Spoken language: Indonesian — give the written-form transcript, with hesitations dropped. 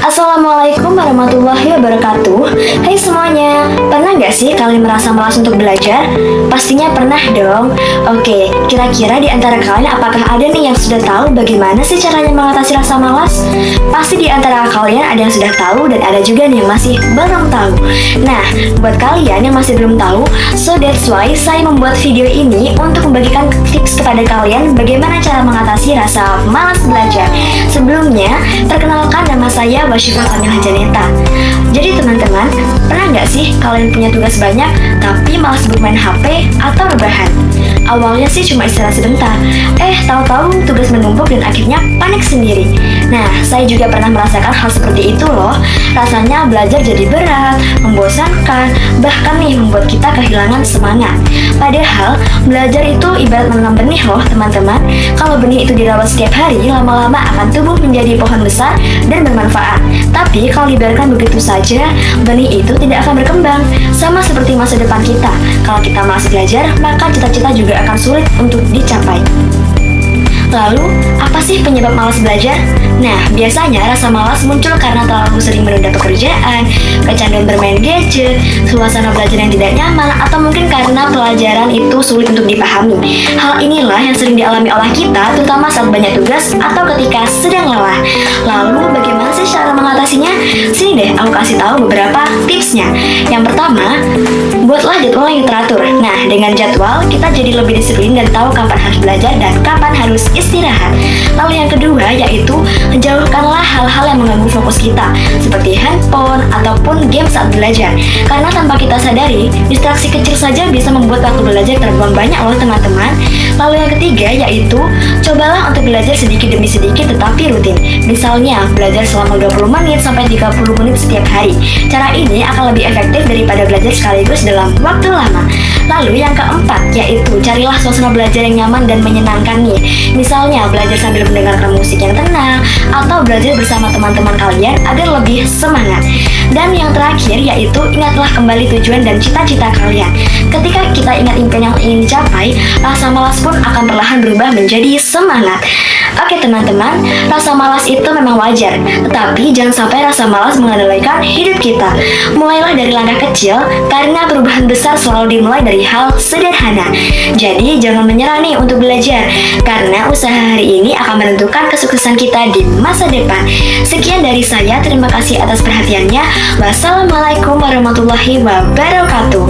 Assalamualaikum warahmatullahi wabarakatuh. Hai semuanya, pernah nggak sih kalian merasa malas untuk belajar? Pastinya pernah dong. Oke, kira-kira di antara kalian apakah ada nih yang sudah tahu bagaimana sih caranya mengatasi rasa malas? Pasti di antara kalian ada yang sudah tahu dan ada juga nih yang masih belum tahu. Nah, buat kalian yang masih belum tahu, so that's why saya membuat video ini untuk membagikan tips kepada kalian bagaimana cara mengatasi rasa malas belajar. Sebelumnya, perkenalkan nama saya Wasyifa Kamil Janeta. Jadi teman-teman, pernah nggak sih kalian punya tugas banyak tapi malas bermain HP atau rebahan? Awalnya sih cuma istirahat sebentar, tahu-tahu tugas menumpuk dan akhirnya panik sendiri. Nah, saya juga pernah merasakan hal seperti itu loh. Rasanya belajar jadi berat, membosankan, bahkan nih membuat kita kehilangan semangat. Padahal, belajar itu ibarat menanam benih loh teman-teman. Kalau benih itu dirawat setiap hari, lama-lama akan tumbuh menjadi pohon besar dan bermanfaat. Tapi kalau dibiarkan begitu saja, benih itu tidak akan berkembang. Sama seperti masa depan kita. Kalau kita malas belajar, maka cita-cita juga akan sulit untuk dicapai. Lalu, apa sih penyebab malas belajar? Nah, biasanya rasa malas muncul karena terlalu sering menunda pekerjaan, kecanduan bermain gadget, suasana belajar yang tidak nyaman, atau mungkin karena pelajaran itu sulit untuk dipahami. Hal inilah yang sering dialami oleh kita, terutama saat banyak tugas atau ketika sedang lelah. Lalu, bagaimana sih cara mengatasinya? Sini deh, aku kasih tahu beberapa tipsnya. Yang pertama, buatlah jadwal yang teratur. Nah, dengan jadwal, kita jadi lebih disiplin dan tahu kapan harus belajar dan kapan harus istirahat. Lalu yang kedua yaitu jauhkanlah hal-hal yang mengganggu fokus kita seperti handphone ataupun game saat belajar. Karena tanpa kita sadari, distraksi kecil saja bisa membuat waktu belajar terbuang banyak loh teman-teman. Lalu yang ketiga yaitu cobalah untuk belajar sedikit demi sedikit tetapi rutin. Misalnya belajar selama 20 menit sampai 30 menit setiap hari. Cara ini akan lebih efektif daripada belajar sekaligus dalam waktu lama. Lalu yang keempat yaitu carilah suasana belajar yang nyaman dan menyenangkan nih. Misalnya belajar sambil mendengarkan musik yang tenang atau belajar bersama teman-teman kalian agar lebih semangat. Dan yang terakhir yaitu ingatlah kembali tujuan dan cita-cita kalian. Ketika kita ingat impian yang ingin dicapai, rasa malas pun akan perlahan berubah menjadi semangat. Oke teman-teman, rasa malas itu memang wajar, tetapi jangan sampai rasa malas mengendalikan hidup kita. Mulailah dari langkah kecil, karena perubahan besar selalu dimulai dari hal sederhana. Jadi jangan menyerah nih untuk belajar, karena usaha hari ini akan menentukan kesuksesan kita di masa depan. Sekian dari saya, terima kasih atas perhatiannya. Wassalamualaikum warahmatullahi wabarakatuh.